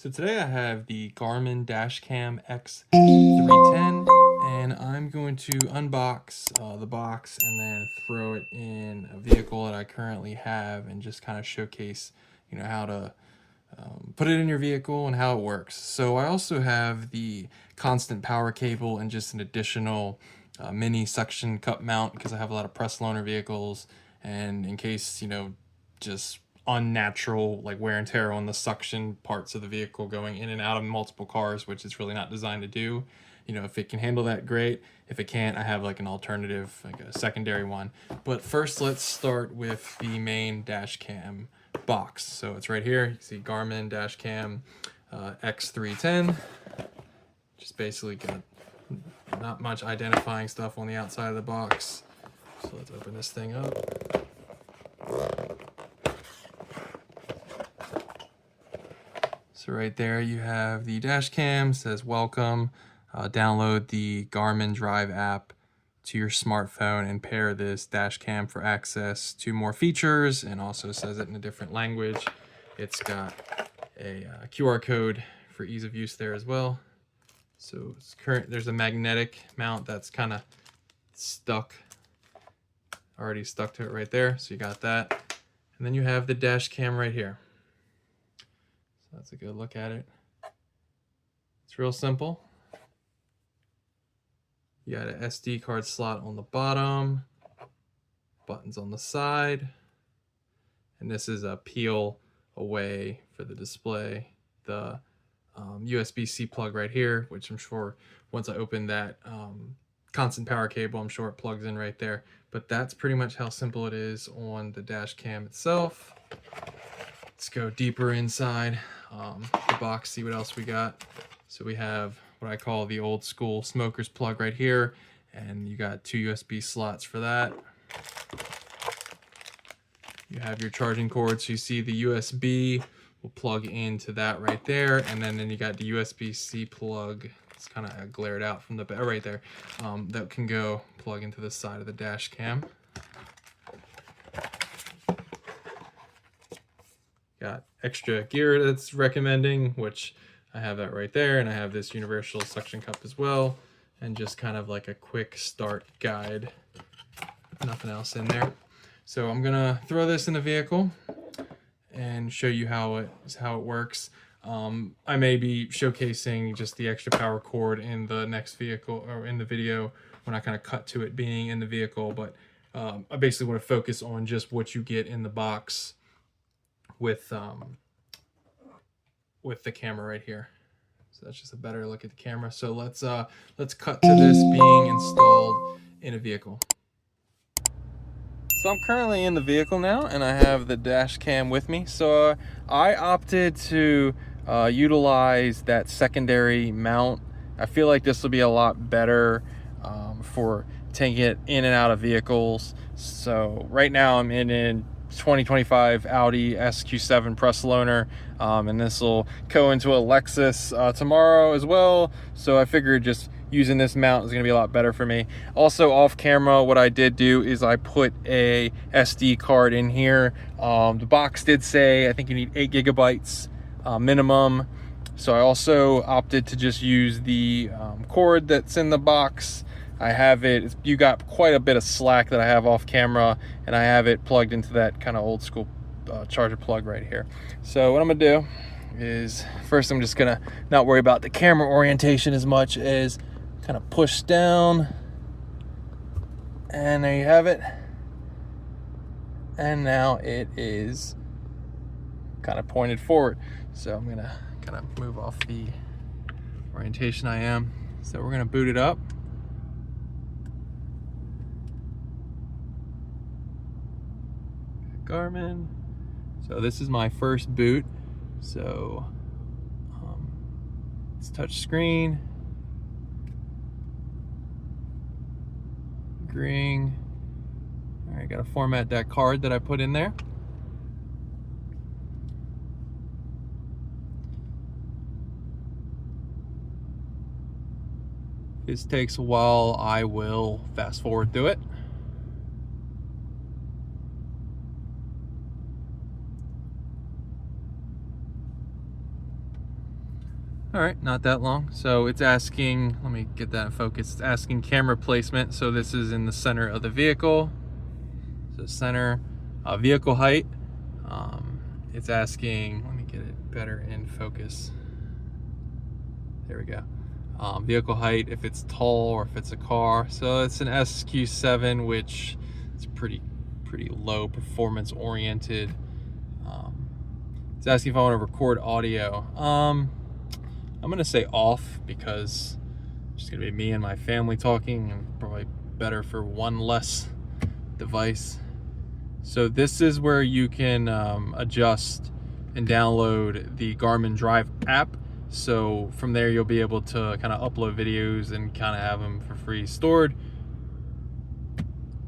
So today I have the Garmin Dash Cam X310 and I'm going to unbox the box and then throw it in a vehicle that I currently have and just kind of showcase, how to put it in your vehicle and how it works. So I also have the constant power cable and just an additional mini suction cup mount because I have a lot of press loaner vehicles, and in case, just unnatural like wear and tear on the suction parts of the vehicle going in and out of multiple cars, which it's really not designed to do. If it can handle that, great. If it can't, I have like an alternative, like a secondary one. But first, let's start with the main dash cam box. So it's right here. You can see Garmin Dash Cam X310. Just basically got not much identifying stuff on the outside of the box. So let's open this thing up. So right there you have the dash cam, says welcome. Download the Garmin Drive app to your smartphone and pair this dash cam for access to more features, and also says it in a different language. It's got a QR code for ease of use there as well. So there's a magnetic mount that's kind of already stuck to it right there. So you got that. And then you have the dash cam right here. So that's a good look at it. It's real simple. You got an SD card slot on the bottom, buttons on the side, and this is a peel away for the display. The USB-C plug right here, which I'm sure once I open that constant power cable, I'm sure it plugs in right there. But that's pretty much how simple it is on the dash cam itself. Let's go deeper inside the box, see what else we got. So we have what I call the old school smoker's plug right here, and you got 2 USB slots for that. You have your charging cord, so you see the USB will plug into that right there, and then you got the USB-C plug. It's kind of glared out from the back right there. That can go plug into the side of the dash cam. Got extra gear that's recommending, which I have that right there, and I have this universal suction cup as well, and just kind of like a quick start guide. Nothing else in there. So I'm gonna throw this in the vehicle and show you how it works. I may be showcasing just the extra power cord in the next vehicle or in the video when I kind of cut to it being in the vehicle, but I basically want to focus on just what you get in the box with the camera right here. So that's just a better look at the camera. So let's cut to this being installed in a vehicle. So I'm currently in the vehicle now, and I have the dash cam with me. So I opted to utilize that secondary mount. I feel like this will be a lot better for taking it in and out of vehicles. So right now I'm in 2025 Audi SQ7 press loaner, and this will go into a Lexus tomorrow as well. So I figured just using this mount is going to be a lot better for me. Also off camera, what I did do is I put a SD card in here. The box did say I think you need 8 gigabytes minimum. So I also opted to just use the cord that's in the box. I have it, you got quite a bit of slack that I have off camera, and I have it plugged into that kind of old school charger plug right here. So what I'm gonna do is first I'm just gonna not worry about the camera orientation as much as kind of push down, and there you have it. And now it is kind of pointed forward. So I'm gonna kind of move off the orientation I am. So we're gonna boot it up. Garmin. So this is my first boot. So it's touch screen. Agreeing. All right, gotta format that card that I put in there. If this takes a while, I will fast forward through it. All right, not that long. So it's asking, let me get that in focus. It's asking camera placement. So this is in the center of the vehicle. So center, vehicle height. It's asking, let me get it better in focus. There we go. Vehicle height, if it's tall or if it's a car. So it's an SQ7, which is pretty low performance oriented. It's asking if I want to record audio. I'm gonna say off because it's just gonna be me and my family talking, and probably better for one less device. So this is where you can adjust and download the Garmin Drive app. So from there you'll be able to kind of upload videos and kind of have them for free stored.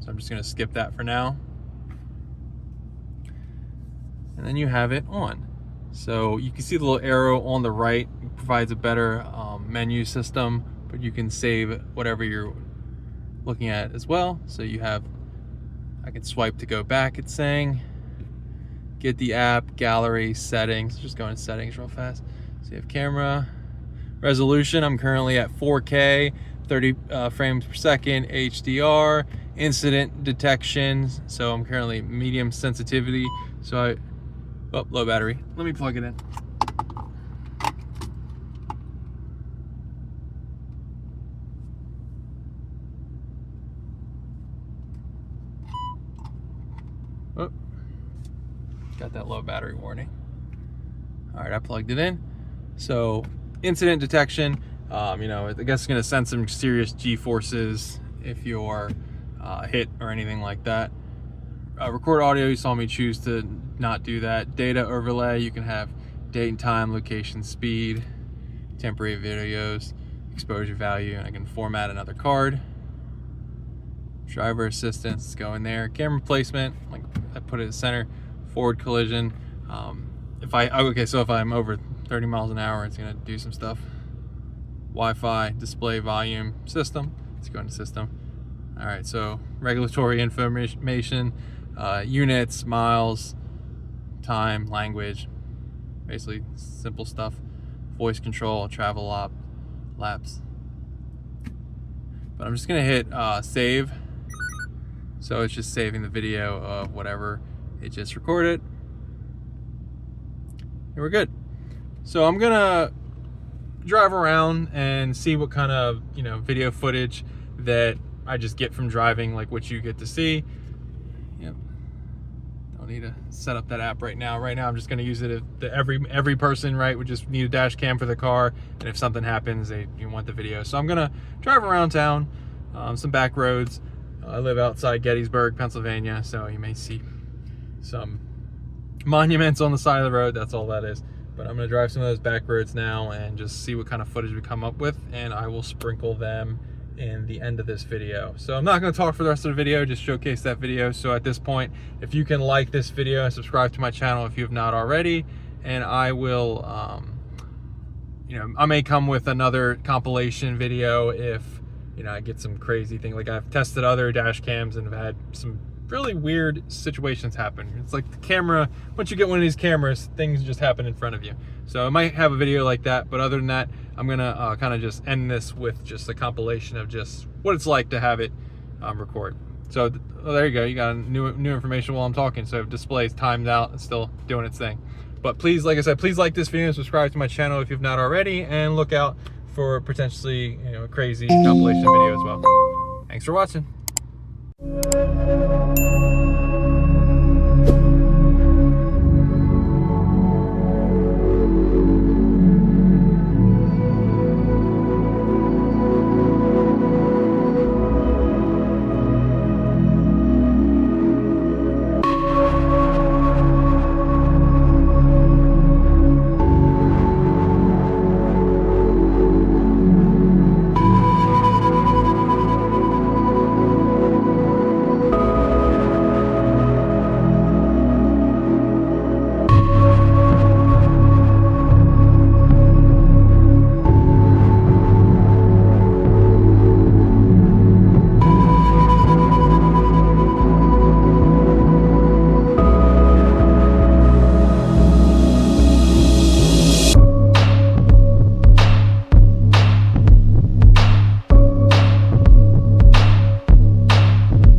So I'm just gonna skip that for now. And then you have it on. So you can see the little arrow on the right. It provides a better menu system, but you can save whatever you're looking at as well. So you have, I can swipe to go back, it's saying. Get the app, gallery, settings. Just go in settings real fast. So you have camera, resolution. I'm currently at 4K, 30 frames per second, HDR, incident detection. So I'm currently medium sensitivity. So oh, low battery. Let me plug it in. Oh, got that low battery warning. All right, I plugged it in. So incident detection, you know, I guess it's gonna send some serious G-forces if you're hit or anything like that. Record audio, you saw me choose to not do that. Data overlay, you can have date and time, location, speed, temporary videos, exposure value, and I can format another card. Driver assistance, go in there. Camera placement, like I put it at center. Forward collision. Okay, so if I'm over 30 miles an hour, it's gonna do some stuff. Wi-Fi, display volume, system. Let's go into system. All right, so regulatory information, units, miles, time, language, basically simple stuff. Voice control, travel laps. But I'm just gonna hit save. So it's just saving the video of whatever it just recorded. And we're good. So I'm gonna drive around and see what kind of, you know, video footage that I just get from driving, like what you get to see. Yep. Don't need to set up that app right now. Right now I'm just gonna use it if every person, right, would just need a dash cam for the car, and if something happens, you want the video. So I'm gonna drive around town, some back roads. I live outside Gettysburg, Pennsylvania, so you may see some monuments on the side of the road. That's all that is. But I'm gonna drive some of those back roads now and just see what kind of footage we come up with, and I will sprinkle them in the end of this video. So I'm not gonna talk for the rest of the video, just showcase that video. So at this point, if you can like this video and subscribe to my channel if you have not already, and I will, you know, I may come with another compilation video if, you know, I get some crazy thing. Like I've tested other dash cams and have had some really weird situations happen. It's like the camera, once you get one of these cameras, things just happen in front of you. So I might have a video like that, but other than that, I'm gonna kind of just end this with just a compilation of just what it's like to have it record. So there you go, you got new information while I'm talking. So it displays timed out, it's still doing its thing. But please, like I said, please like this video and subscribe to my channel if you've not already, and look out for potentially, you know, a crazy compilation video as well. Thanks for watching.